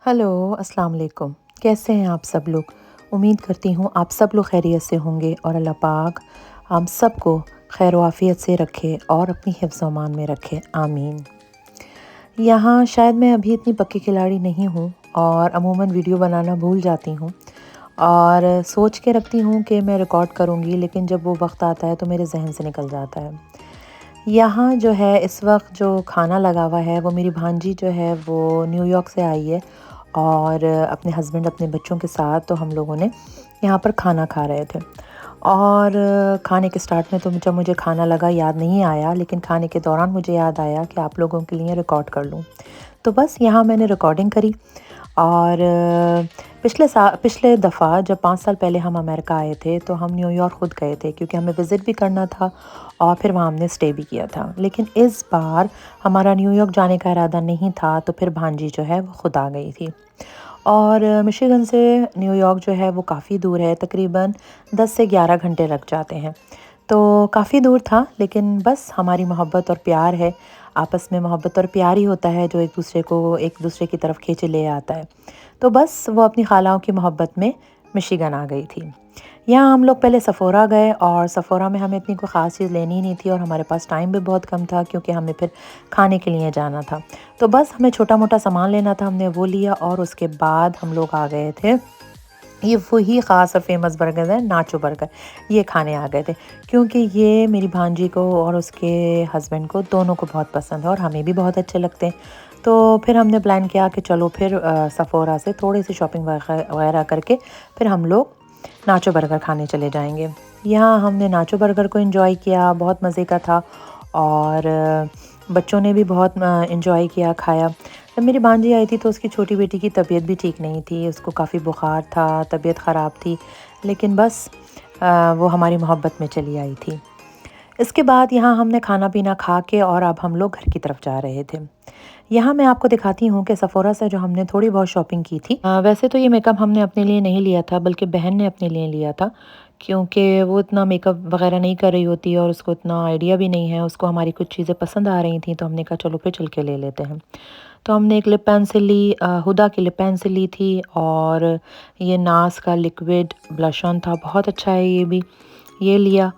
Hello, अस्सलाम वालेकुम। कैसे हैं आप सब लोग? उम्मीद करती हूँ आप सब लोग खैरियत से होंगे और अल्लाह पाक हम सबको खैर आफ़ियत से रखे और अपनी हिफ्ज़ अमान में रखे, आमीन। यहाँ शायद मैं अभी इतनी पक्की खिलाड़ी नहीं हूँ और अमूमन वीडियो बनाना भूल जाती हूँ और सोच के रखती हूँ कि मैं रिकॉर्ड करूँगी, लेकिन जब वो वक़्त आता है तो मेरे ज़हन से निकल जाता है। यहाँ जो है इस वक्त जो खाना लगा हुआ है वो मेरी भांजी जो है वो न्यूयॉर्क से आई है और अपने हस्बैंड अपने बच्चों के साथ, तो हम लोगों ने यहाँ पर खाना खा रहे थे। और खाने के स्टार्ट में तो जब मुझे खाना लगा याद नहीं आया, लेकिन खाने के दौरान मुझे याद आया कि आप लोगों के लिए रिकॉर्ड कर लूँ। तो बस यहाँ मैंने रिकॉर्डिंग करी और पिछले दफ़ा जब 5 साल पहले हम अमेरिका आए थे तो हम न्यूयॉर्क खुद गए थे, क्योंकि हमें विज़िट भी करना था और फिर वहाँ हमने स्टे भी किया था। लेकिन इस बार हमारा न्यूयॉर्क जाने का इरादा नहीं था, तो फिर भांजी जो है वो खुद आ गई थी। और मिशिगन से न्यूयॉर्क जो है वो काफ़ी दूर है, तकरीबन 10 से 11 घंटे लग जाते हैं। तो काफ़ी दूर था, लेकिन बस हमारी मोहब्बत और प्यार है, आपस में मोहब्बत और प्यार ही होता है जो एक दूसरे की तरफ खींचे ले आता है। तो बस वो अपनी खालाओं की मोहब्बत में मिशिगन आ गई थी। यहाँ हम लोग पहले सफ़ोरा गए और सफ़ोरा में हमें इतनी कोई ख़ास चीज़ लेनी नहीं थी और हमारे पास टाइम भी बहुत कम था, क्योंकि हमें फिर खाने के लिए जाना था। तो बस हमें छोटा-मोटा सामान लेना था, हमने वो लिया और उसके बाद हम लोग आ गए थे, ये वही ख़ास और फ़ेमस बर्गर है नाचो बर्गर, ये खाने आ गए थे। क्योंकि ये मेरी भांजी को और उसके हस्बैंड को दोनों को बहुत पसंद है और हमें भी बहुत अच्छे लगते हैं। तो फिर हमने प्लान किया कि चलो फिर सफ़ोरा से थोड़ी-सी शॉपिंग वगैरह करके फिर हम लोग नाचो बर्गर खाने चले जाएँगे। यहाँ हमने नाचो बर्गर को एंजॉय किया, बहुत मज़े का था और बच्चों ने भी बहुत एंजॉय किया, खाया। जब मेरी भांजी आई थी तो उसकी छोटी बेटी की तबीयत भी ठीक नहीं थी, उसको काफ़ी बुखार था, तबीयत ख़राब थी, लेकिन बस वो हमारी मोहब्बत में चली आई थी। इसके बाद यहाँ हमने खाना-पीना खा के और अब हम लोग घर की तरफ जा रहे थे। यहाँ मैं आपको दिखाती हूँ कि सफ़ोरा से जो हमने थोड़ी बहुत शॉपिंग की थी। वैसे तो ये मेकअप हमने अपने लिए नहीं लिया था, बल्कि बहन ने अपने लिए लिया था, क्योंकि वो इतना मेकअप वग़ैरह नहीं कर रही होती और उसको इतना आइडिया भी नहीं है। उसको हमारी कुछ चीज़ें पसंद आ रही थी, तो हमने कहा चलो फिर चल के ले लेते हैं। तो हमने एक लिप पेंसिल ली, हुदा की लिप पेंसिल ली थी और ये नाज़ का लिक्विड ब्लश ऑन था, बहुत अच्छा है ये भी, ये लिया।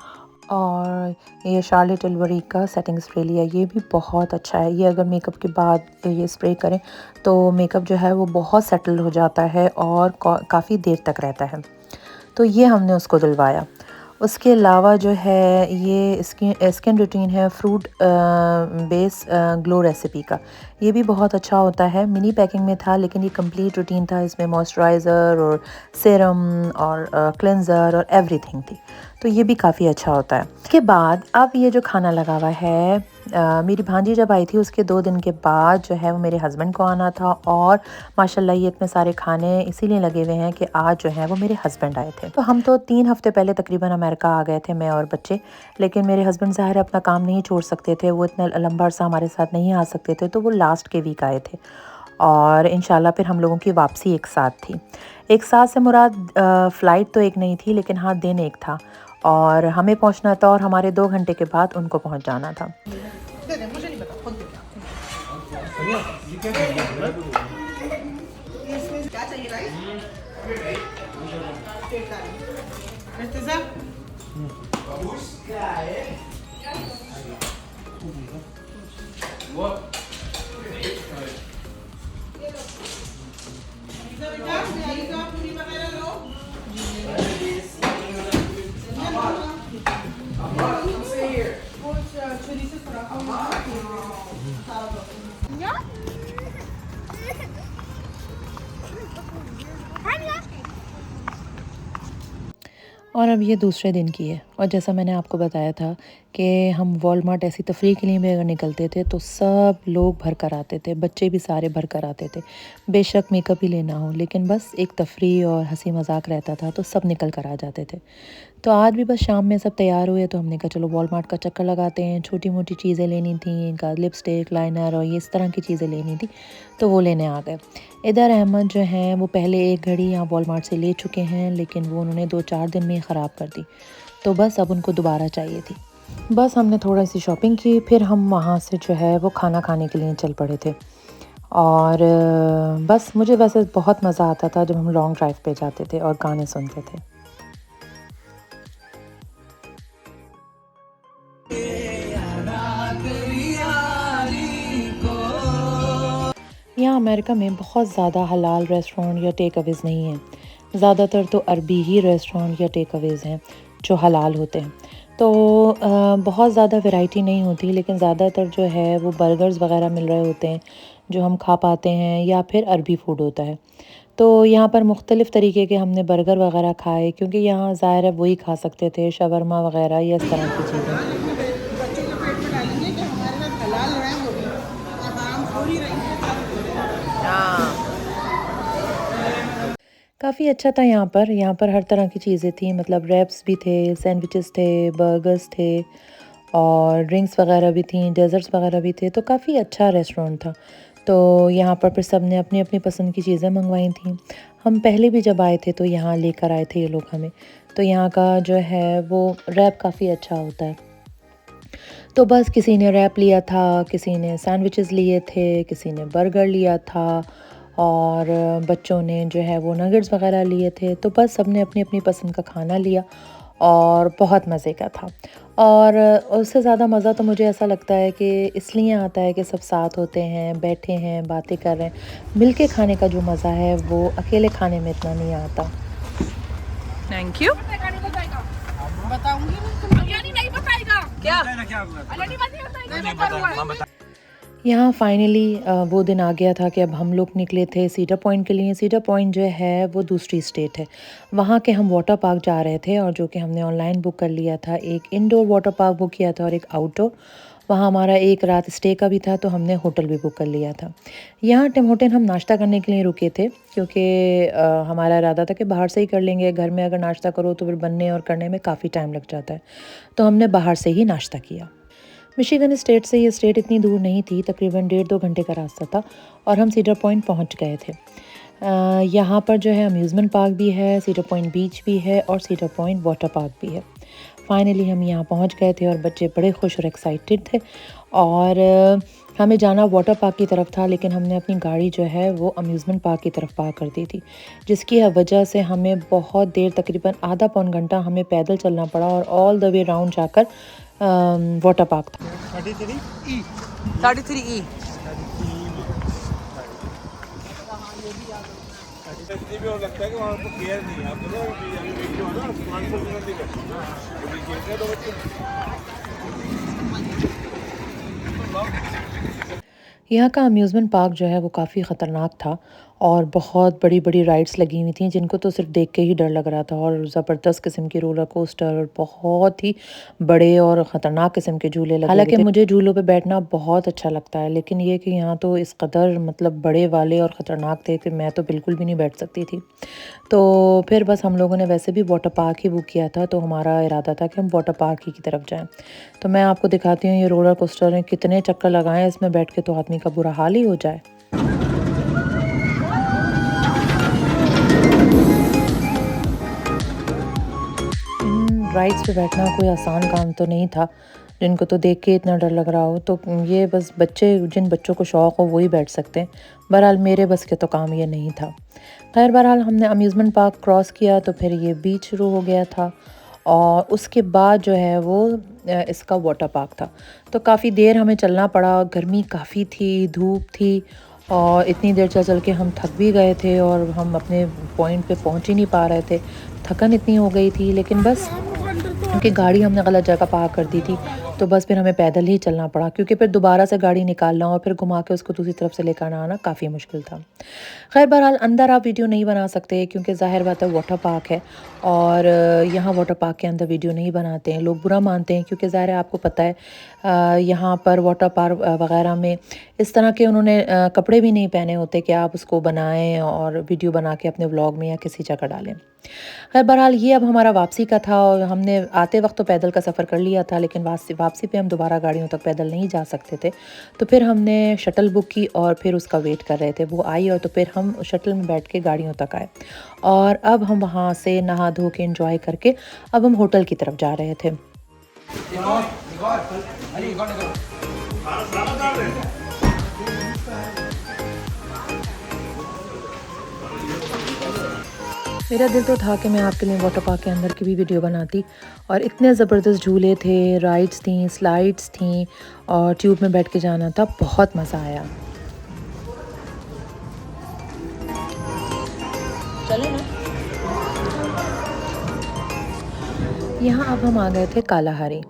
और ये शार्लेट टिलबरी का सेटिंग स्प्रे लिया, ये भी बहुत अच्छा है। ये अगर मेकअप के बाद ये स्प्रे करें तो मेकअप जो है वो बहुत सेटल हो जाता है और काफ़ी देर तक रहता है। तो ये हमने उसको दिलवाया। उसके अलावा जो है ये स्किन रूटीन है फ्रूट बेस ग्लो रेसिपी का, ये भी बहुत अच्छा होता है। मिनी पैकिंग में था, लेकिन ये कंप्लीट रूटीन था, इसमें मॉइस्चराइज़र और सीरम और क्लेंज़र और एवरीथिंग थी, तो ये भी काफ़ी अच्छा होता है। इसके बाद अब ये जो खाना लगा हुआ है, मेरी भांजी जब आई थी उसके 2 दिन के बाद जो है वो मेरे हस्बैंड को आना था और माशाल्लाह ये इतने सारे खाने इसीलिए लगे हुए हैं कि आज जो है वो मेरे हस्बैंड आए थे। तो हम तो 3 हफ़्ते पहले तकरीबन अमेरिका आ गए थे, मैं और बच्चे, लेकिन मेरे हस्बैंड ज़ाहिर है अपना काम नहीं छोड़ सकते थे, वो इतना लंबा अरसा हमारे साथ नहीं आ सकते थे, तो वो लास्ट के वीक आए थे और इंशाल्लाह फिर हम लोगों की वापसी एक साथ थी। एक साथ से मुराद फ़्लाइट तो एक नहीं थी, लेकिन हाँ दिन एक था और हमें पहुंचना था और हमारे 2 घंटे के बाद उनको पहुंच जाना था। और अब ये दूसरे दिन की है और जैसा मैंने आपको बताया था कि हम वॉलमार्ट ऐसी तफरीह के लिए भी अगर निकलते थे तो सब लोग भर कर आते थे, बच्चे भी सारे भर कर आते थे। बेशक मेकअप ही लेना हो, लेकिन बस एक तफरीह और हंसी मजाक रहता था तो सब निकल कर आ जाते थे। तो आज भी बस शाम में सब तैयार हुए तो हमने कहा चलो वॉलमार्ट का चक्कर लगाते हैं। छोटी मोटी चीज़ें लेनी थी, लिपस्टिक, लाइनर और ये इस तरह की चीज़ें लेनी थी, तो वो लेने आ गए। इधर अहमद जो हैं वो पहले एक घड़ी यहाँ वॉलमार्ट से ले चुके हैं, लेकिन वो उन्होंने 2-4 दिन में ही ख़राब कर दी, तो बस अब उनको दोबारा चाहिए थी। बस हमने थोड़ी सी शॉपिंग की, फिर हम वहाँ से जो है वो खाना खाने के लिए चल पड़े थे। और बस मुझे वैसे बहुत मज़ा आता था जब हम लॉन्ग ड्राइव पे जाते थे और गाने सुनते थे। यहाँ अमेरिका में बहुत ज़्यादा हलाल रेस्टोरेंट या टेक अवेज़ नहीं हैं। ज़्यादातर तो अरबी ही रेस्टोरेंट या टेक अवेज़ हैं जो हलाल होते हैं। तो बहुत ज़्यादा वैरायटी नहीं होती, लेकिन ज़्यादातर जो है वो बर्गर्स वग़ैरह मिल रहे होते हैं जो हम खा पाते हैं, या फिर अरबी फ़ूड होता है। तो यहाँ पर मुख्तलिफ़ तरीके के हमने बर्गर वग़ैरह खाए, क्योंकि यहाँ ज़ाहिर है वही खा सकते थे, शवरमा वग़ैरह या इस तरह की चीज़ें। बच्चों के पेट में डालेंगे कि हमारे साथ हलाल रहे वो भी और हराम खोरी रही है। काफ़ी अच्छा था यहाँ पर हर तरह की चीज़ें थी, मतलब रैप्स भी थे, सैंडविचेस थे, बर्गर्स थे और ड्रिंक्स वगैरह भी थी, डेज़र्ट्स वगैरह भी थे। तो काफ़ी अच्छा रेस्टोरेंट था। तो यहाँ पर फिर सब ने अपनी अपनी पसंद की चीज़ें मंगवाई थी। हम पहले भी जब आए थे तो यहाँ लेकर आए थे ये लोग हमें। तो यहाँ का जो है वो रैप काफ़ी अच्छा होता है। तो बस किसी ने रैप लिया था, किसी ने सैंडविचेस लिए थे, किसी ने बर्गर लिया था और बच्चों ने जो है वो नगेट्स वगैरह लिए थे। तो बस सबने अपनी-अपनी पसंद का खाना लिया और बहुत मज़े का था। और उससे ज़्यादा मज़ा तो मुझे ऐसा लगता है कि इसलिए आता है कि सब साथ होते हैं, बैठे हैं, बातें कर रहे हैं। मिल के खाने का जो मज़ा है वो अकेले खाने में इतना नहीं आता। Thank you. बताऊंगी नहीं, तुम नहीं बताएगा क्या? नहीं बताऊंगा। यहाँ फाइनली वो दिन आ गया था कि अब हम लोग निकले थे सीडर पॉइंट के लिए। सीडर पॉइंट जो है वो दूसरी स्टेट है। वहाँ के हम वाटर पार्क जा रहे थे, और जो कि हमने ऑनलाइन बुक कर लिया था। एक इंडोर वाटर पार्क बुक किया था और एक आउटडोर। वहाँ हमारा एक रात स्टे का भी था, तो हमने होटल भी बुक कर लिया था। यहाँ टिम होटल हम नाश्ता करने के लिए रुके थे, क्योंकि हमारा इरादा था कि बाहर से ही कर लेंगे। घर में अगर नाश्ता करो तो फिर बनने और करने में काफ़ी टाइम लग जाता है। तो हमने बाहर से ही नाश्ता किया। मिशिगन स्टेट से ये स्टेट इतनी दूर नहीं थी, तकरीबन 1.5-2 घंटे का रास्ता था और हम सीडर पॉइंट पहुंच गए थे। यहाँ पर जो है अम्यूज़मेंट पार्क भी है, सीडर पॉइंट बीच भी है और सीडर पॉइंट वाटर पार्क भी है। फाइनली हम यहाँ पहुँच गए थे और बच्चे बड़े खुश और एक्साइटेड थे। और हमें जाना वाटर पार्क की तरफ था, लेकिन हमने अपनी गाड़ी जो है वो अम्यूज़मेंट पार्क की तरफ पार्क कर दी थी, जिसकी वजह से हमें बहुत देर, तकरीबन आधा पौन घंटा हमें पैदल चलना पड़ा और ऑल द वे राउंड जाकर वाटर पार्क था। 33E। भी और लगता है कि वहाँ पर केयर नहीं है। आप देखो अभी वीडियो है ना, 500 मिनट दिखे तो देखिए तो बच्चे यहाँ का अम्यूज़मेंट पार्क जो है वो काफ़ी ख़तरनाक था और बहुत बड़ी-बड़ी राइड्स लगी हुई थी, जिनको तो सिर्फ देख के ही डर लग रहा था। और ज़बरदस्त किस्म की रोलर कोस्टर और बहुत ही बड़े और ख़तरनाक किस्म के झूले लगे हुए थे। हालाँकि मुझे झूलों पे बैठना बहुत अच्छा लगता है, लेकिन ये कि यहाँ तो इस कदर मतलब बड़े वाले और ख़तरनाक थे कि मैं तो बिल्कुल भी नहीं बैठ सकती थी। तो फिर बस हम लोगों ने वैसे भी वाटर पार्क ही बुक किया था, तो हमारा इरादा था कि हम वाटर पार्क ही की तरफ जाएँ। तो मैं आपको दिखाती हूँ ये रोलर कोस्टर हैं, कितने चक्कर लगाए हैं इसमें बैठ के तो आदमी का बुरा हाल ही हो जाए। इन राइड्स पे बैठना कोई आसान काम तो नहीं था, जिनको तो देख के इतना डर लग रहा हो। तो ये बस बच्चे, जिन बच्चों को शौक़ हो वही बैठ सकते हैं। बहरहाल मेरे बस के तो काम ये नहीं था। खैर बहरहाल हमने अम्यूज़मेंट पार्क क्रॉस किया तो फिर ये बीच शुरू हो गया था, और उसके बाद जो है वो इसका वाटर पार्क था। तो काफ़ी देर हमें चलना पड़ा, गर्मी काफ़ी थी, धूप थी और इतनी देर चल के हम थक भी गए थे और हम अपने पॉइंट पे पहुंच ही नहीं पा रहे थे। थकन इतनी हो गई थी, लेकिन बस क्योंकि गाड़ी हमने गलत जगह पार्क कर दी थी, तो बस फिर हमें पैदल ही चलना पड़ा, क्योंकि फिर दोबारा से गाड़ी निकालना और फिर घुमा के उसको दूसरी तरफ से लेकर आना काफ़ी मुश्किल था। खैर बहरहाल अंदर आप वीडियो नहीं बना सकते, क्योंकि ज़ाहिर बात है वाटर पार्क है और यहाँ वाटर पार्क के अंदर वीडियो नहीं बनाते हैं, लोग बुरा मानते हैं, क्योंकि ज़ाहिर है आपको पता है यहाँ पर वाटर पार्क वगैरह में इस तरह के उन्होंने कपड़े भी नहीं पहने होते कि आप उसको बनाएं और वीडियो बना के अपने व्लॉग में या किसी जगह डालें। खैर बहरहाल ये अब हमारा वापसी का था, और हमने आते वक्त तो पैदल का सफ़र कर लिया था, लेकिन वापसी पे हम दोबारा गाड़ियों तक पैदल नहीं जा सकते थे। तो फिर हमने शटल बुक की और फिर उसका वेट कर रहे थे, वो आई और तो फिर हम शटल में बैठ के गाड़ियों तक आए। और अब हम वहाँ से नहा धो के एंजॉय करके अब हम होटल की तरफ जा रहे थे। मेरा दिल तो था कि मैं आपके लिए वाटर पार्क के अंदर की भी वीडियो बनाती, और इतने ज़बरदस्त झूले थे, राइड्स थी, स्लाइड्स थी और ट्यूब में बैठ के जाना था, बहुत मज़ा आया। चलो ना। यहाँ अब हम आ गए थे कालाहारी।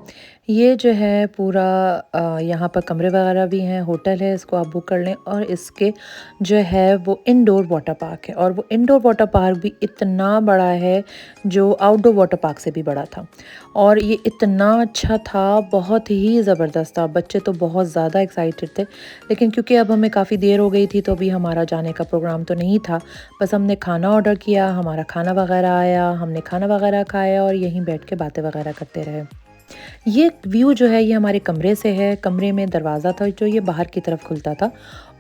ये जो है पूरा यहाँ पर कमरे वगैरह भी हैं, होटल है, इसको आप बुक कर लें। और इसके जो है वो इंडोर वाटर पार्क है, और वो इंडोर वाटर पार्क भी इतना बड़ा है जो आउटडोर वाटर पार्क से भी बड़ा था। और ये इतना अच्छा था, बहुत ही ज़बरदस्त था। बच्चे तो बहुत ज़्यादा एक्साइटेड थे, लेकिन क्योंकि अब हमें काफ़ी देर हो गई थी तो अभी हमारा जाने का प्रोग्राम तो नहीं था। बस हमने खाना ऑर्डर किया, हमारा खाना वगैरह आया, हमने खाना वगैरह खाया और यहीं बैठ के बातें वगैरह करते रहे। ये व्यू जो है ये हमारे कमरे से है। कमरे में दरवाज़ा था जो ये बाहर की तरफ खुलता था,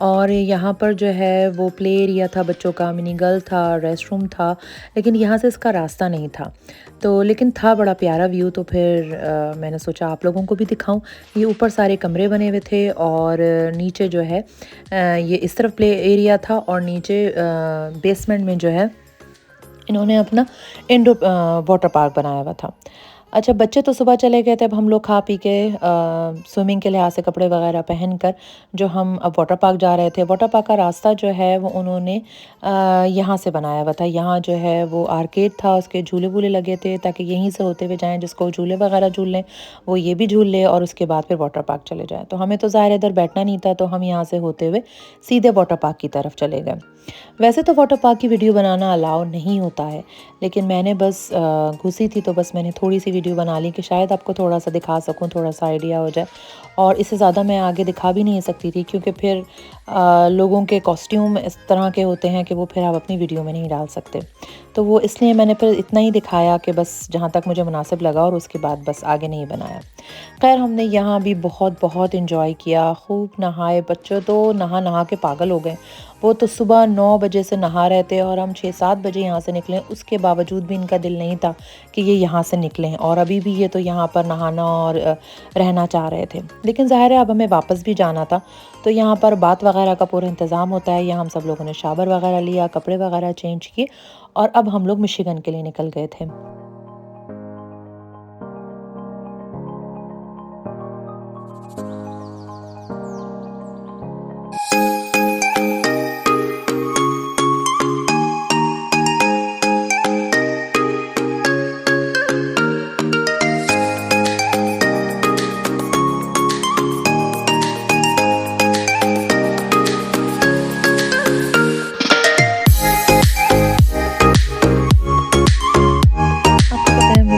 और यहाँ पर जो है वो प्ले एरिया था बच्चों का, मिनी गर्ल था, रेस्ट रूम था, लेकिन यहाँ से इसका रास्ता नहीं था। तो लेकिन था बड़ा प्यारा व्यू, तो फिर मैंने सोचा आप लोगों को भी दिखाऊं। ये ऊपर सारे कमरे बने हुए थे, और नीचे जो है ये इस तरफ प्ले एरिया था, और नीचे बेसमेंट में जो है इन्होंने अपना इंडोर वाटर पार्क बनाया हुआ था। अच्छा, बच्चे तो सुबह चले गए थे। अब हम लोग खा पी के स्विमिंग के लिहाज से कपड़े वगैरह पहनकर जो हम अब वाटर पार्क जा रहे थे। वाटर पार्क का रास्ता जो है वो उन्होंने यहाँ से बनाया हुआ था। यहाँ जो है वो आर्केड था, उसके झूले वूले लगे थे ताकि यहीं से होते हुए जाएं, जिसको झूले वगैरह झूल लें वो ये भी झूल ले, और उसके बाद फिर वाटर पार्क चले जाएँ। तो हमें तो ज़ाहिर इधर बैठना नहीं था, तो हम यहाँ से होते हुए सीधे वाटर पार्क की तरफ चले गए। वैसे तो वाटर पार्क की वीडियो बनाना अलाउ नहीं होता है, लेकिन मैंने बस घुसी थी तो बस मैंने थोड़ी सी वीडियो बना ली कि शायद आपको थोड़ा सा दिखा सकूं, थोड़ा सा आइडिया हो जाए। और इससे ज़्यादा मैं आगे दिखा भी नहीं सकती थी, क्योंकि फिर लोगों के कॉस्ट्यूम इस तरह के होते हैं कि वो फिर आप अपनी वीडियो में नहीं डाल सकते। तो वो इसलिए मैंने फिर इतना ही दिखाया कि बस जहाँ तक मुझे मुनासिब लगा, और उसके बाद बस आगे नहीं बनाया। खैर, हमने यहाँ भी बहुत बहुत इंजॉय किया, खूब नहाए। बच्चों तो नहा नहा के पागल हो गए। वो तो सुबह 9 बजे से नहा रहे थे, और हम 6-7 बजे यहाँ से निकले। उसके बावजूद भी इनका दिल नहीं था कि ये यहाँ से निकलें, और अभी भी ये तो यहाँ पर नहाना और रहना चाह रहे थे। लेकिन ज़ाहिर है अब हमें वापस भी जाना था, तो यहाँ पर बात वगैरह का पूरा इंतज़ाम होता है। यहाँ हम सब लोगों ने शावर वगैरह लिया, कपड़े वगैरह चेंज किए, और अब हम लोग मिशिगन के लिए निकल गए थे।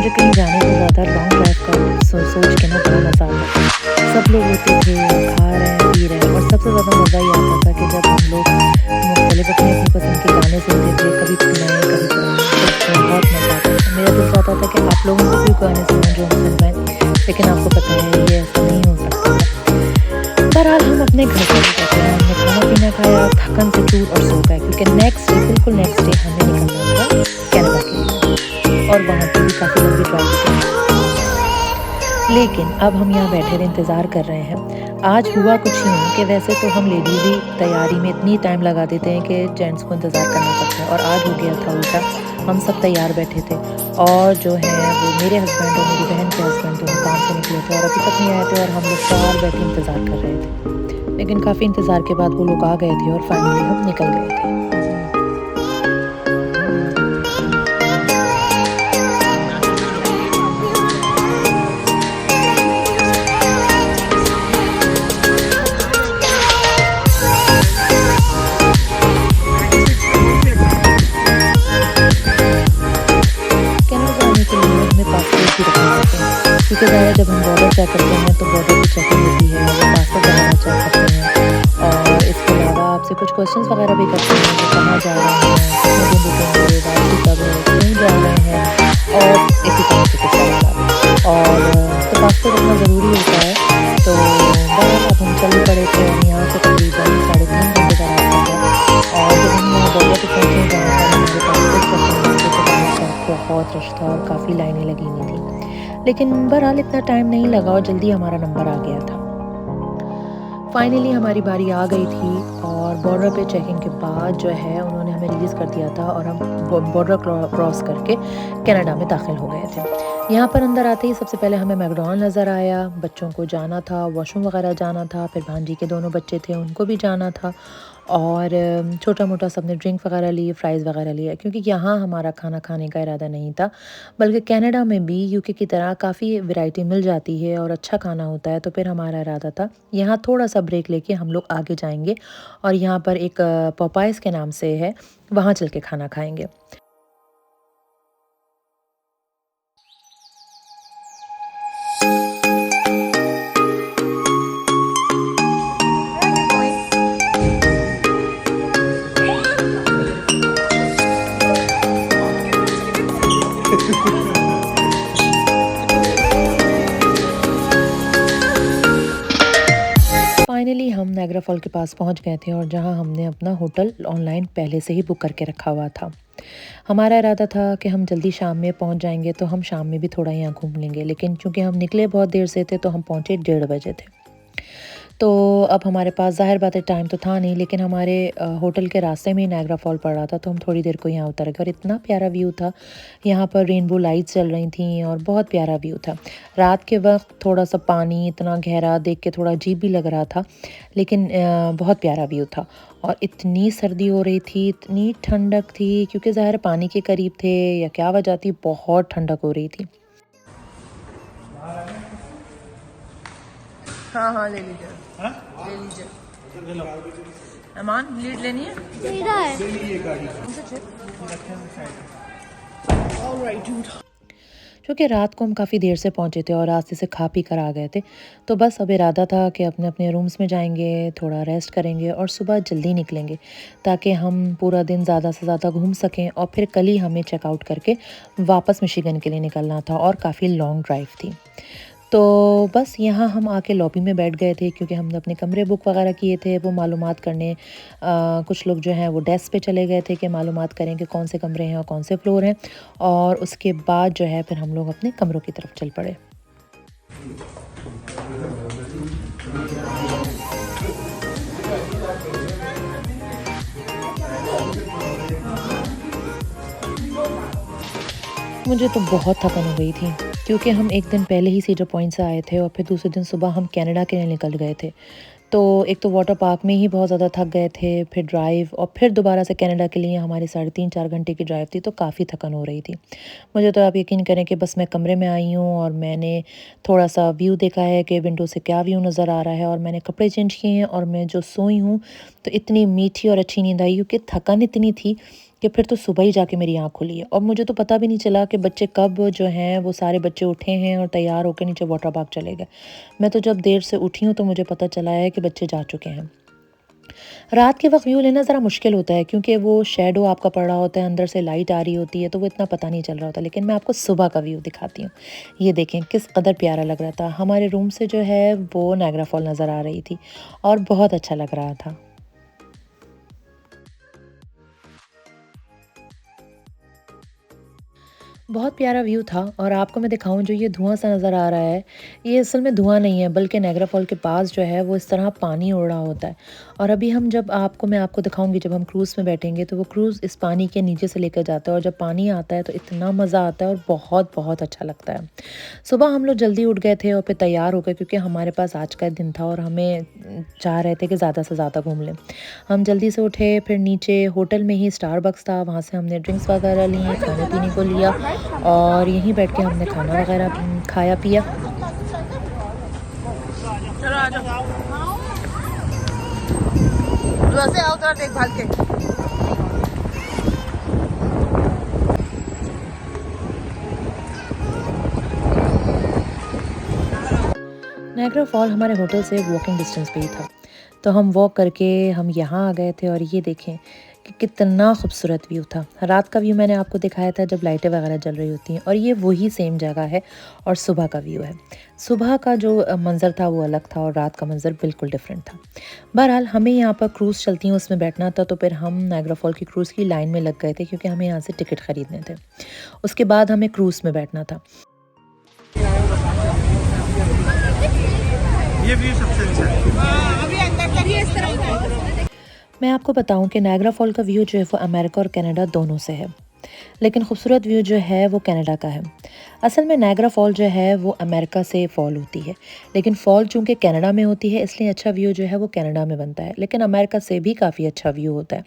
कहीं जाने से ज़्यादा लॉन्ग ड्राइव का सोच के ना बड़ा मज़ा आता है। सब लोग होते थे, खा रहे हैं, पी रहे हैं, और सबसे ज़्यादा मज़ा ये आता था कि जब हम लोग मुख्तलिफ अपनी अपनी पसंद के गाने सुनते थे, कभी नए कभी पुराने, तो बहुत मज़ा आता था। मेरा दिल चाहता था कि आप लोगों को भी गाने सुनें जो हम सुन पाएँ, लेकिन आपको पता है ये ऐसा नहीं हो सकता था। बहरहाल हम अपने घर चले जाते हैं। हमने खाना पीना खाया, थकन से चूर और सो गए, क्योंकि नेक्स्ट डे, बिल्कुल नेक्स्ट डे हमें निकलना था कनाडा के लिए, और वहाँ पर भी काफ़ी लंबी ड्राइव थी। लेकिन अब हम यहाँ बैठे थे, इंतज़ार कर रहे हैं। आज हुआ कुछ यूँ कि वैसे तो हम लेडीज़ ही तैयारी में इतनी टाइम लगा देते हैं कि जेंट्स को इंतज़ार करना पड़ता है, और आज हो गया था उल्टा। हम सब तैयार बैठे थे, और जो है वो मेरे हस्बैंड और मेरी बहन के हस्बैंड दोनों काम से निकले थे, और अभी तक नहीं आए थे, और हम लोग बाहर बैठे इंतज़ार कर रहे थे। लेकिन काफ़ी इंतज़ार के बाद वो लोग आ गए थे, और फाइनली हम निकल गए थे। क्योंकि ज़्यादा जब हम बॉर्डर चेक करते हैं तो बॉर्डर की चेकिंग होती है, वो पासपोर्ट वगैरह चेक करते हैं, और इसके अलावा आपसे कुछ क्वेश्चंस वगैरह भी करते हैं कि कहाँ जा रहे हैं, कितने दिन रुकेंगे, वापसी कब है, क्यों जा रहे हैं, और इसी तरह के कुछ सवाल। और तो पासपोर्ट इतना ज़रूरी होता है। तो बहरहाल अब हम चल पड़े थे, हम यहाँ से तकरीबन 3.5 घंटे का रास्ता था, और जब हम यहाँ बॉर्डर पर पहुँचे जहाँ पर हमारे पासपोर्ट चेकिंग तो बहुत रश था और काफ़ी लाइनें लगी हुई थी। लेकिन बहरहाल इतना टाइम नहीं लगा और जल्दी हमारा नंबर आ गया था। फाइनली हमारी बारी आ गई थी और बॉर्डर पे चेकिंग के बाद जो है उन्होंने हमें रिलीज़ कर दिया था और हम बॉर्डर क्रॉस करके कनाडा में दाखिल हो गए थे। यहाँ पर अंदर आते ही सबसे पहले हमें मैकडॉनल्ड नज़र आया। बच्चों को जाना था, वॉशरूम वगैरह जाना था, फिर भांजी के दोनों बच्चे थे उनको भी जाना था और छोटा मोटा सबने ड्रिंक वगैरह लिए, फ़्राइज़ वगैरह लिया क्योंकि यहाँ हमारा खाना खाने का इरादा नहीं था, बल्कि कनाडा में भी यूके की तरह काफ़ी वैरायटी मिल जाती है और अच्छा खाना होता है। तो फिर हमारा इरादा था यहाँ थोड़ा सा ब्रेक लेके हम लोग आगे जाएंगे और यहाँ पर एक पॉपाइज़ के नाम से है, वहाँ चल के खाना खाएंगे। फाइनली हम नायग्रा फॉल के पास पहुंच गए थे और जहां हमने अपना होटल ऑनलाइन पहले से ही बुक करके रखा हुआ था। हमारा इरादा था कि हम जल्दी शाम में पहुंच जाएंगे तो हम शाम में भी थोड़ा यहाँ घूम लेंगे, लेकिन चूंकि हम निकले बहुत देर से थे तो हम पहुंचे 1:30 बजे थे। तो अब हमारे पास ज़ाहिर बात है टाइम तो था नहीं, लेकिन हमारे होटल के रास्ते में ही नायग्रा फॉल पड़ रहा था तो हम थोड़ी देर को यहाँ उतर गए और इतना प्यारा व्यू था। यहाँ पर रेनबो लाइट्स चल रही थी और बहुत प्यारा व्यू था। रात के वक्त थोड़ा सा पानी इतना गहरा देख के थोड़ा अजीब भी लग रहा था, लेकिन बहुत प्यारा व्यू था। और इतनी सर्दी हो रही थी, इतनी ठंडक थी क्योंकि ज़ाहिर पानी के करीब थे या क्या वजह थी, बहुत ठंडक हो रही थी। हाँ हाँ ले लीजिए, ले लीजिए। अमान लीड लेनी है? क्योंकि रात को हम काफ़ी देर से पहुंचे थे और रास्ते से खा पी कर आ गए थे, तो बस अब इरादा था कि अपने अपने रूम्स में जाएंगे, थोड़ा रेस्ट करेंगे और सुबह जल्दी निकलेंगे ताकि हम पूरा दिन ज़्यादा से ज़्यादा घूम सकें। और फिर कल ही हमें चेकआउट करके वापस मिशिगन के लिए निकलना था और काफ़ी लॉन्ग ड्राइव थी। तो बस यहाँ हम आके लॉबी में बैठ गए थे क्योंकि हमने अपने कमरे बुक वगैरह किए थे वो मालूमात करने। कुछ लोग जो हैं वो डेस्क पे चले गए थे कि मालूमात करें कि कौन से कमरे हैं और कौन से फ्लोर हैं, और उसके बाद जो है फिर हम लोग अपने कमरों की तरफ चल पड़े। मुझे तो बहुत थकान हो गई थी क्योंकि हम एक दिन पहले ही सीडर पॉइंट से आए थे और फिर दूसरे दिन सुबह हम कनाडा के लिए निकल गए थे। तो एक तो वाटर पार्क में ही बहुत ज़्यादा थक गए थे, फिर ड्राइव और फिर दोबारा से कनाडा के लिए हमारी 3.5-4 घंटे की ड्राइव थी, तो काफ़ी थकान हो रही थी मुझे। तो आप यकीन करें कि बस मैं कमरे में आई हूँ और मैंने थोड़ा सा व्यू देखा है कि विंडो से क्या व्यू नज़र आ रहा है, और मैंने कपड़े चेंज किए हैं और मैं जो सोई हूँ तो इतनी मीठी और अच्छी नींद आई क्योंकि थकान इतनी थी कि फिर तो सुबह ही जाके मेरी आँख खुली है। और मुझे तो पता भी नहीं चला कि बच्चे कब जो हैं वो सारे बच्चे उठे हैं और तैयार होकर नीचे वाटर पार्क चले गए। मैं तो जब देर से उठी हूँ तो मुझे पता चला है कि बच्चे जा चुके हैं। रात के वक्त व्यू लेना ज़रा मुश्किल होता है क्योंकि वो शेडो आपका पड़ रहा होता है, अंदर से लाइट आ रही होती है, तो वो इतना पता नहीं चल रहा होता। लेकिन मैं आपको सुबह का व्यू दिखाती हूँ। ये देखें किस कदर प्यारा लग रहा था। हमारे रूम से जो है वो नायग्रा फॉल नज़र आ रही थी और बहुत अच्छा लग रहा था। बहुत प्यारा व्यू था। और आपको मैं दिखाऊं, जो ये धुआं सा नज़र आ रहा है, ये असल में धुआं नहीं है बल्कि नायग्रा फॉल के पास जो है वो इस तरह पानी उड़ रहा होता है। और अभी हम जब मैं आपको दिखाऊंगी, जब हम क्रूज़ में बैठेंगे तो वो क्रूज़ इस पानी के नीचे से लेकर जाता है और जब पानी आता है तो इतना मज़ा आता है और बहुत बहुत अच्छा लगता है। सुबह हम लोग जल्दी उठ गए थे और फिर तैयार हो गए क्योंकि हमारे पास आज का दिन था और हमें चाह रहे थे कि ज़्यादा से ज़्यादा घूम लें। हम जल्दी से उठे, फिर नीचे होटल में ही स्टारबक्स था, वहाँ से हमने ड्रिंक्स वगैरह लिए, खाने पीने को लिया और यहीं बैठ के हमने खाना वगैरह खाया पिया। चलो आ जाओ, से आओ तो देख भाग के। नायग्रा फॉल हमारे होटल से वॉकिंग डिस्टेंस पे ही था, तो हम वॉक करके हम यहाँ आ गए थे। और ये देखें कि कितना खूबसूरत व्यू था। रात का व्यू मैंने आपको दिखाया था जब लाइटें वगैरह जल रही होती हैं, और ये वही सेम जगह है और सुबह का व्यू है। सुबह का जो मंज़र था वो अलग था और रात का मंज़र बिल्कुल डिफरेंट था। बहरहाल हमें यहाँ पर क्रूज़ चलती हैं उसमें बैठना था, तो फिर हम नायग्रा फॉल की क्रूज़ की लाइन में लग गए थे क्योंकि हमें यहाँ से टिकट ख़रीदने थे। उसके बाद हमें क्रूज़ में बैठना था। ये व्यू सबसे अच्छा है। अभी मैं आपको बताऊं कि नायग्रा फॉल का व्यू जो है वो अमेरिका और कनाडा दोनों से है, लेकिन खूबसूरत व्यू जो है वो कनाडा का है। असल में नायग्रा फॉल जो है वो अमेरिका से फॉल होती है, लेकिन फॉल चूंकि कनाडा में होती है इसलिए अच्छा व्यू जो है वो कनाडा में बनता है, लेकिन अमेरिका से भी काफ़ी अच्छा व्यू होता है।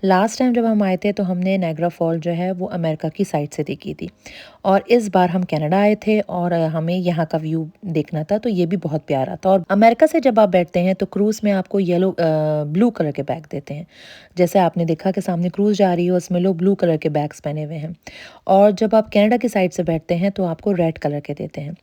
लास्ट टाइम जब हम आए थे तो हमने नायग्रा फॉल जो है वो अमेरिका की साइड से देखी थी, और इस बार हम कनाडा आए थे और हमें यहाँ का व्यू देखना था, तो ये भी बहुत प्यारा था। और अमेरिका से जब आप बैठते हैं तो क्रूज़ में आपको ब्लू कलर के बैग देते हैं। जैसे आपने देखा कि सामने क्रूज़ जा रही है, उसमें लोग ब्लू कलर के बैग्स पहने हुए हैं, और जब आप कनाडा की साइड से बैठते हैं तो आपको रेड कलर के देते हैं।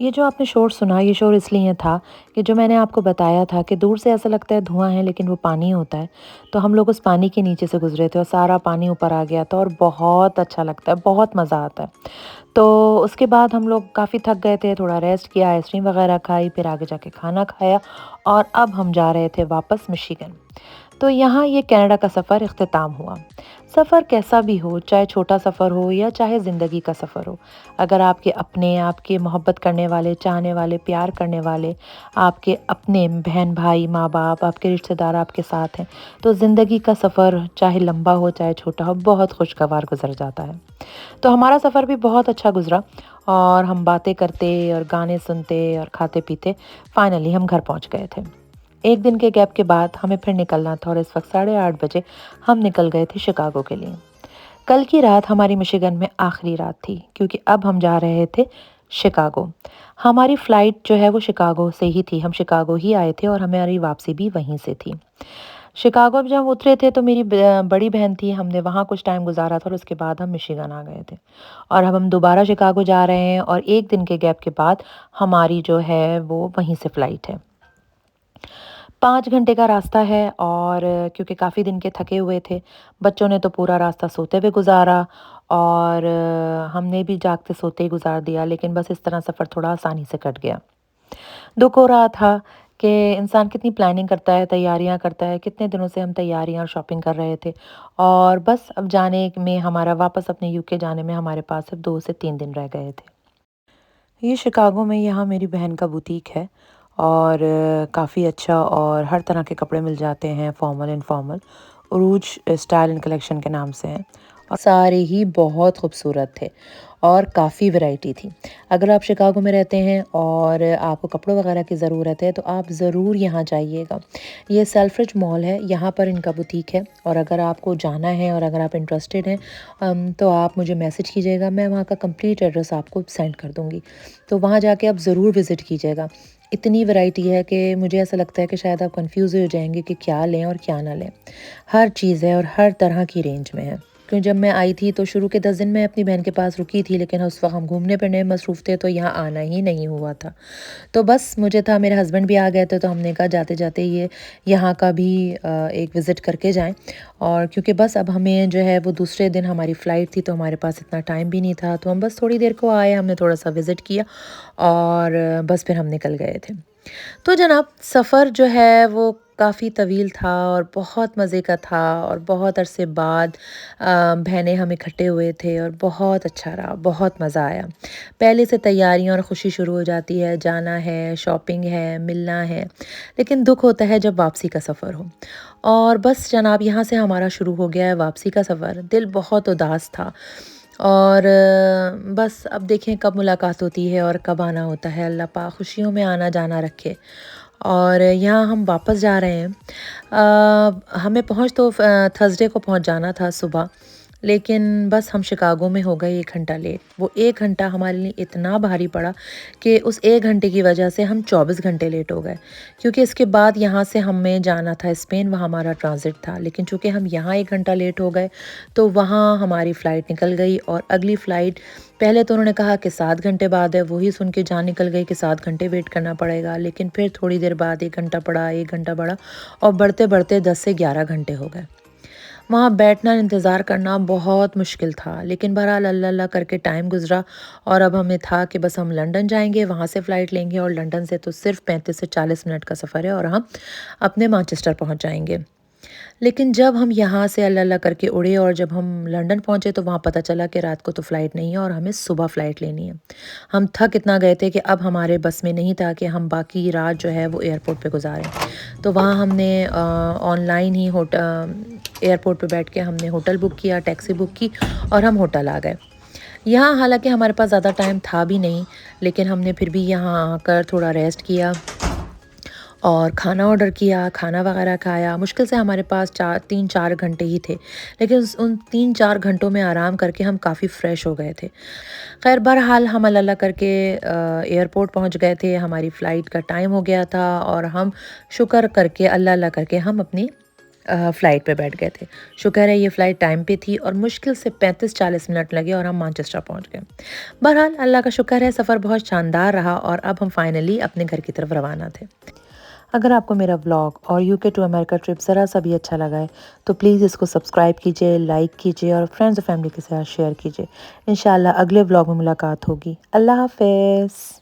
ये जो आपने शोर सुना, ये शोर इसलिए था कि जो मैंने आपको बताया था कि दूर से ऐसा लगता है धुआं है लेकिन वो पानी होता है, तो हम लोग उस पानी के नीचे से गुजरे थे और सारा पानी ऊपर आ गया था और बहुत अच्छा लगता है, बहुत मज़ा आता है। तो उसके बाद हम लोग काफ़ी थक गए थे, थोड़ा रेस्ट किया, आइसक्रीम वगैरह खाई, फिर आगे जाके खाना खाया, और अब हम जा रहे थे वापस मिशिगन। तो यहाँ ये कनाडा का सफ़र इख्तिताम हुआ। सफ़र कैसा भी हो, चाहे छोटा सफ़र हो या चाहे ज़िंदगी का सफ़र हो, अगर आपके अपने, आपके मोहब्बत करने वाले, चाहने वाले, प्यार करने वाले, आपके अपने बहन भाई, माँ बाप, आपके रिश्तेदार आपके साथ हैं, तो ज़िंदगी का सफ़र चाहे लंबा हो चाहे छोटा हो, बहुत खुशगवार गुजर जाता है। तो हमारा सफ़र भी बहुत अच्छा गुजरा, और हम बातें करते और गाने सुनते और खाते पीते फाइनली हम घर पहुँच गए थे। एक दिन के गैप के बाद हमें फिर निकलना था, और इस वक्त 8:30 बजे हम निकल गए थे शिकागो के लिए। कल की रात हमारी मिशिगन में आखिरी रात थी, क्योंकि अब हम जा रहे थे शिकागो। हमारी फ़्लाइट जो है वो शिकागो से ही थी, हम शिकागो ही आए थे और हमारी वापसी भी वहीं से थी। शिकागो में जब हम उतरे थे तो मेरी बड़ी बहन थी, हमने वहाँ कुछ टाइम गुजारा था और उसके बाद हम मिशिगन आ गए थे, और अब हम दोबारा शिकागो जा रहे हैं, और एक दिन के गैप के बाद हमारी जो है वो वहीं से फ़्लाइट है। 5 घंटे का रास्ता है, और क्योंकि काफ़ी दिन के थके हुए थे, बच्चों ने तो पूरा रास्ता सोते हुए गुज़ारा, और हमने भी जागते सोते ही गुज़ार दिया, लेकिन बस इस तरह सफ़र थोड़ा आसानी से कट गया। दुःख हो रहा था कि इंसान कितनी प्लानिंग करता है, तैयारियां करता है, कितने दिनों से हम तैयारियां और शॉपिंग कर रहे थे, और बस अब जाने में हमारा, वापस अपने यूके जाने में हमारे पास सिर्फ 2 से 3 दिन रह गए थे। ये शिकागो में यहाँ मेरी बहन का बुटीक है, और काफ़ी अच्छा, और हर तरह के कपड़े मिल जाते हैं, formal informal. Urooj style and collection के नाम से हैं, और सारे ही बहुत खूबसूरत थे और काफ़ी वैरायटी थी। अगर आप शिकागो में रहते हैं और आपको कपड़ों वगैरह की ज़रूरत है तो आप ज़रूर यहाँ जाइएगा। ये सेल्फ्रिज मॉल है, यहाँ पर इनका बुटीक है, और अगर आपको जाना है और अगर आप इंटरेस्टेड हैं तो आप मुझे मैसेज कीजिएगा, मैं वहाँ का कंप्लीट एड्रेस आपको सेंड कर दूँगी। तो वहाँ जाके आप ज़रूर विज़िट कीजिएगा। इतनी वैरायटी है कि मुझे ऐसा लगता है कि शायद आप कंफ्यूज हो जाएंगे कि क्या लें और क्या ना लें। हर चीज़ है और हर तरह की रेंज में है। क्योंकि जब मैं आई थी तो शुरू के 10 दिन मैं अपनी बहन के पास रुकी थी, लेकिन उस वक्त हम घूमने फिरने में मसरूफ़ थे तो यहाँ आना ही नहीं हुआ था। तो बस मुझे था, मेरे हस्बैंड भी आ गए थे, तो हमने कहा जाते जाते ये यहाँ का भी एक विज़िट करके जाएं। और क्योंकि बस अब हमें जो है वो दूसरे दिन हमारी फ़्लाइट थी, तो हमारे पास इतना टाइम भी नहीं था, तो हम बस थोड़ी देर को आए, हमने थोड़ा सा विज़िट किया, और बस फिर हम निकल गए थे। तो जनाब, सफ़र जो है वो काफ़ी तवील था और बहुत मज़े का था, और बहुत अरसे बाद बहनें हम इकट्ठे हुए थे और बहुत अच्छा रहा, बहुत मज़ा आया। पहले से तैयारियां और ख़ुशी शुरू हो जाती है, जाना है, शॉपिंग है, मिलना है, लेकिन दुख होता है जब वापसी का सफ़र हो। और बस जनाब, यहाँ से हमारा शुरू हो गया है वापसी का सफ़र। दिल बहुत उदास था, और बस अब देखें कब मुलाकात होती है और कब आना होता है। अल्लाह पाक खुशियों में आना जाना रखे। और यहाँ हम वापस जा रहे हैं। हमें पहुँच तो थर्सडे को पहुँच जाना था सुबह, लेकिन बस हम शिकागो में हो गए 1 घंटा लेट। वो 1 घंटा हमारे लिए इतना भारी पड़ा कि उस 1 घंटे की वजह से हम 24 घंटे लेट हो गए, क्योंकि इसके बाद यहाँ से हमें जाना था स्पेन, वहाँ हमारा ट्रांजिट था। लेकिन चूँकि हम यहाँ 1 घंटा लेट हो गए तो वहाँ हमारी फ़्लाइट निकल गई, और अगली फ़्लाइट पहले तो उन्होंने कहा कि 7 घंटे बाद है, वही सुन के जान निकल गई कि 7 घंटे वेट करना पड़ेगा। लेकिन फिर थोड़ी देर बाद 1 घंटा पड़ा, 1 घंटा बढ़ा, और बढ़ते बढ़ते 10 से 11 घंटे हो गए। वहाँ बैठना, इंतज़ार करना बहुत मुश्किल था, लेकिन बहरहाल अल्लाह अल्लाह करके टाइम गुजरा, और अब हमें था कि बस हम लंदन जाएंगे, वहाँ से फ़्लाइट लेंगे, और लंदन से तो सिर्फ 35 से 40 मिनट का सफ़र है, और हम अपने मैनचेस्टर पहुँच जाएंगे। लेकिन जब हम यहाँ से अल्लाह अल्लाह करके उड़े और जब हम लंदन पहुँचे तो वहाँ पता चला कि रात को तो फ़्लाइट नहीं है और हमें सुबह फ़्लाइट लेनी है। हम थक इतना गए थे कि अब हमारे बस में नहीं था कि हम बाकी रात जो है वो एयरपोर्ट पे गुजारें। तो वहाँ हमने ऑनलाइन ही एयरपोर्ट पे बैठ के हमने होटल बुक किया, टैक्सी बुक की और हम होटल आ गए। यहाँ हालांकि हमारे पास ज़्यादा टाइम था भी नहीं, लेकिन हमने फिर भी यहाँ आकर थोड़ा रेस्ट किया और खाना ऑर्डर किया, खाना वगैरह खाया। मुश्किल से हमारे पास 3-4 घंटे ही थे, लेकिन उन 3-4 घंटों में आराम करके हम काफ़ी फ़्रेश हो गए थे। ख़ैर बहरहाल हम अल्लाह करके एयरपोर्ट पहुंच गए थे, हमारी फ़्लाइट का टाइम हो गया था और हम शुक्र करके अल्लाह अल्लाह करके हम अपनी फ़्लाइट पे बैठ गए थे। शुक्र है ये फ़्लाइट टाइम पे थी और मुश्किल से 35-40 मिनट लगे और हम मैनचेस्टर पहुंच गए। बहरहाल अल्लाह का शुक्र है, सफ़र बहुत शानदार रहा और अब हम फाइनली अपने घर की तरफ रवाना थे। अगर आपको मेरा व्लॉग और यूके टू अमेरिका ट्रिप ज़रा सा भी अच्छा लगा है तो प्लीज़ इसको सब्सक्राइब कीजिए, लाइक कीजिए और फ्रेंड्स और फैमिली के साथ शेयर कीजिए। इंशाल्लाह अगले व्लॉग में मुलाकात होगी। अल्लाह हाफ़िज़।